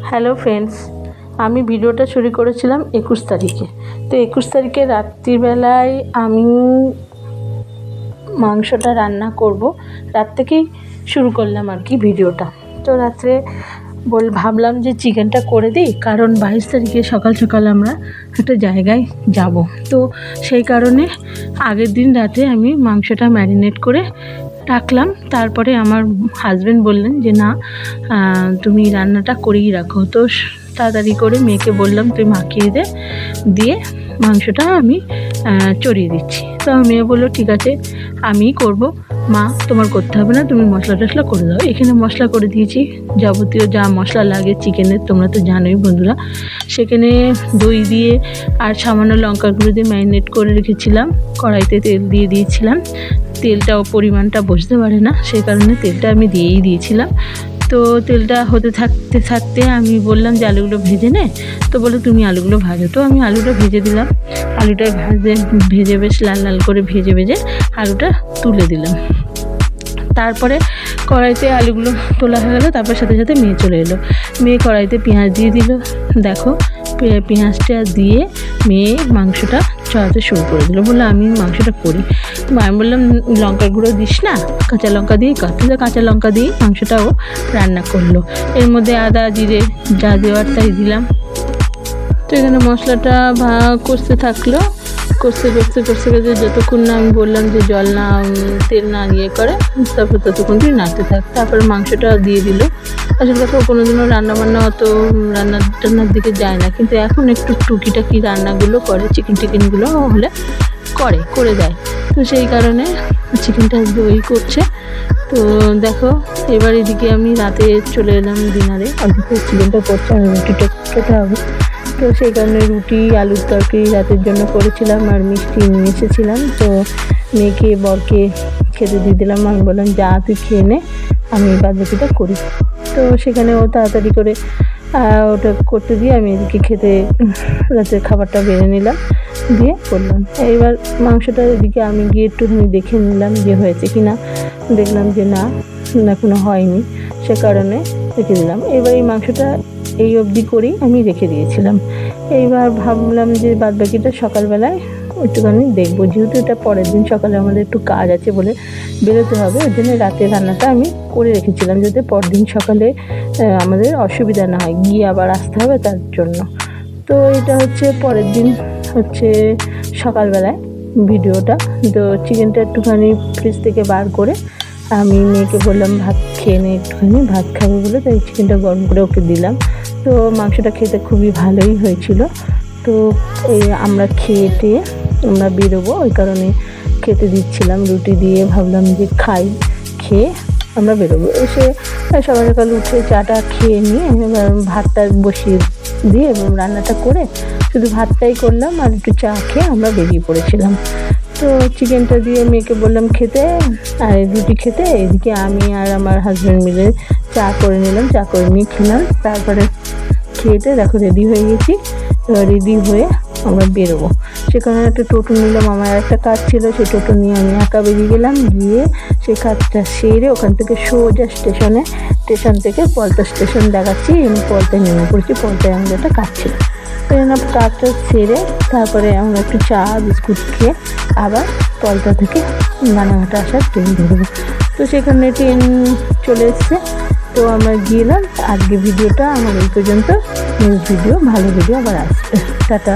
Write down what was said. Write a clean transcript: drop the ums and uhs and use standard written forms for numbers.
Hello friends, আমি ভিডিওটা শুরু করেছিলাম 21 তারিখে। তো 21 তারিখে রাত্রিবেলায় আমি মাংসটা রান্না করব। রাত থেকেই শুরু করলাম আর কি ভিডিওটা। তো রাত্রে ভাবলাম যে চিকেনটা করে দিই, কারণ 22 তারিখে সকাল সকাল আমরা একটা জায়গায় যাব। তো সেই কারণে আগের দিন রাতে আমি মাংসটা ম্যারিনেট করে রাখলাম। তারপরে আমার হাজব্যান্ড বললেন যে না, তুমি রান্নাটা করেই রাখো। তো তাড়াতাড়ি করে মেয়েকে বললাম তুই মাখিয়ে দিয়ে মাংসটা আমি চড়িয়ে দিচ্ছি। তো মেয়ে বললো ঠিক আছে, আমিই করব, মা তোমার করতে হবে না, তুমি মশলা টশলা করে দাও। এখানে মশলা করে দিয়েছি, যাবতীয় যা মশলা লাগে চিকেনের, তোমরা তো জানোই বন্ধুরা। সেখানে দই দিয়ে আর সামান্য লঙ্কার গুঁড়ো দিয়ে ম্যারিনেট করে রেখেছিলাম। কড়াইতে তেল দিয়ে দিয়েছিলাম, তেলটাও পরিমাণটা বুঝতে পারে না, সেই কারণে তেলটা আমি দিয়েই দিয়েছিলাম। তো তেলটা হতে থাকতে থাকতে আমি বললাম যে আলুগুলো ভেজে নে। তো বলে তুমি আলুগুলো ভাজো। তো আমি আলুটা ভেজে দিলাম। আলুটা ভেজে বেশ লাল লাল করে ভেজে আলুটা তুলে দিলাম। তারপরে কড়াইতে আলুগুলো তোলা হয়ে গেলো। তারপর সাথে সাথে মেয়ে চলে এলো। মেয়ে কড়াইতে পেঁয়াজ দিয়ে দিল। দেখো পেঁয়াজটা দিয়ে মেয়ে মাংসটা চড়াতে শুরু করে দিল। বললো আমি মাংসটা করি। আমি বললাম লঙ্কার গুঁড়ো দিস না, কাঁচা লঙ্কা দিয়ে কর। তাহলে কাঁচা লঙ্কা দিয়ে মাংসটাও রান্না করলো। এর মধ্যে আদা জিরে যা দেওয়ার তাই দিলাম। তো এখানে মশলাটা কষতে থাকলো। কষতে যতক্ষণ না আমি বললাম যে জল না তেল না করে, তারপর ততক্ষণ তুই নাড়তে থাক। তারপরে মাংসটা দিয়ে দিল। আসলে দেখো কোনোদিনও রান্নাবান্না অত রান্নার দিকে যায় না, কিন্তু এখন একটু টুকিটাকি রান্নাগুলো করে, চিকেনগুলো হলে করে দেয়। তো সেই কারণে চিকেনটা দই করছে। তো দেখো এবার এদিকে আমি রাতে চলে এলাম ডিনারে। আজকে চিকেনটা করছে, আমি রুটিটা খেতে হবে। তো সেই কারণে রুটি আলুর তরকারি রাতের জন্য করেছিলাম, আর মিষ্টি নিয়ে এসেছিলাম। তো মেয়েকে বরকে খেতে দিয়ে দিলাম। আমি বললাম যা তুই খেয়ে নে, আমি বাদবাকিটা করি। তো সেখানে ও তাড়াতাড়ি করে ওটা করতে দিয়ে আমি এদিকে খেতে রাতের খাবারটা বেড়ে নিলাম, দিয়ে করলাম। এইবার মাংসটা এদিকে আমি গিয়ে একটুখানি দেখে নিলাম যে হয়েছে কি না। দেখলাম যে না, এখনো হয়নি, সে কারণে রেখে দিলাম। এবার এই মাংসটা এই অবধি করেই আমি রেখে দিয়েছিলাম। এইবার ভাবলাম যে বাদবাকিটা সকালবেলায় একটুখানি দেখবো, যেহেতু এটা পরের দিন সকালে আমাদের একটু কাজ আছে বলে বেরোতে হবে। ওই জন্য রাতের রান্নাটা আমি করে রেখেছিলাম, যাতে পরদিন সকালে আমাদের অসুবিধা না হয়, গিয়ে আবার আসতে হবে তার জন্য। তো এটা হচ্ছে পরের দিন হচ্ছে সকালবেলায় ভিডিওটা। তো চিকেনটা একটুখানি ফ্রিজ থেকে বার করে আমি মেয়েকে বললাম ভাত খেয়ে নে, একটুখানি ভাত খাবো বলে, তাই চিকেনটা গরম করে ওকে দিলাম। তো মাংসটা খেতে খুবই ভালোই হয়েছিল। তো আমরা খেয়ে আমরা বেরোবো, ওই কারণে খেতে দিচ্ছিলাম রুটি দিয়ে। ভাবলাম যে খেয়ে আমরা বেরোবো। এসে সকাল সকাল উঠে চাটা খেয়ে নিয়ে এবার ভাতটা বসিয়ে দিয়ে এবং রান্নাটা করে শুধু ভাতটাই করলাম, আর একটু চা খেয়ে আমরা বেরিয়ে পড়েছিলাম। তো চিকেনটা দিয়ে মেয়েকে বললাম খেতে আর রুটি খেতে। এদিকে আমি আর আমার হাজব্যান্ড মিলে চা করে নিলাম, চা করে নিয়ে খেলাম। তারপরে খেয়েতে দেখো রেডি হয়ে গেছি। রেডি হয়ে আমরা বেরোবো। সেখানে একটা টোটো নিলাম, আমার একটা কাজ ছিল, সেই টোটো নিয়ে আমি একা বেরিয়ে গেলাম। গিয়ে সেই কাজটা সেরে ওখান থেকে সোজা স্টেশন থেকে পলতা স্টেশন দেখাচ্ছি, আমি পলতায় নেমে পড়েছি। পলতায় আমাদের একটা কাজ ছিল। সেই জন্য কাজটা সেরে তারপরে আমরা একটু চা বিস্কুট খেয়ে আবার পলতা থেকে রানাঘাটে আসার ট্রেন ধরবো। তো সেখানে ট্রেন চলে এসছে। তো আমরা গেলাম। আজকে ভিডিওটা আমার এই পর্যন্ত। নেক্সট ভিডিও ভালো ভিডিও আবার আসবে। টাটা।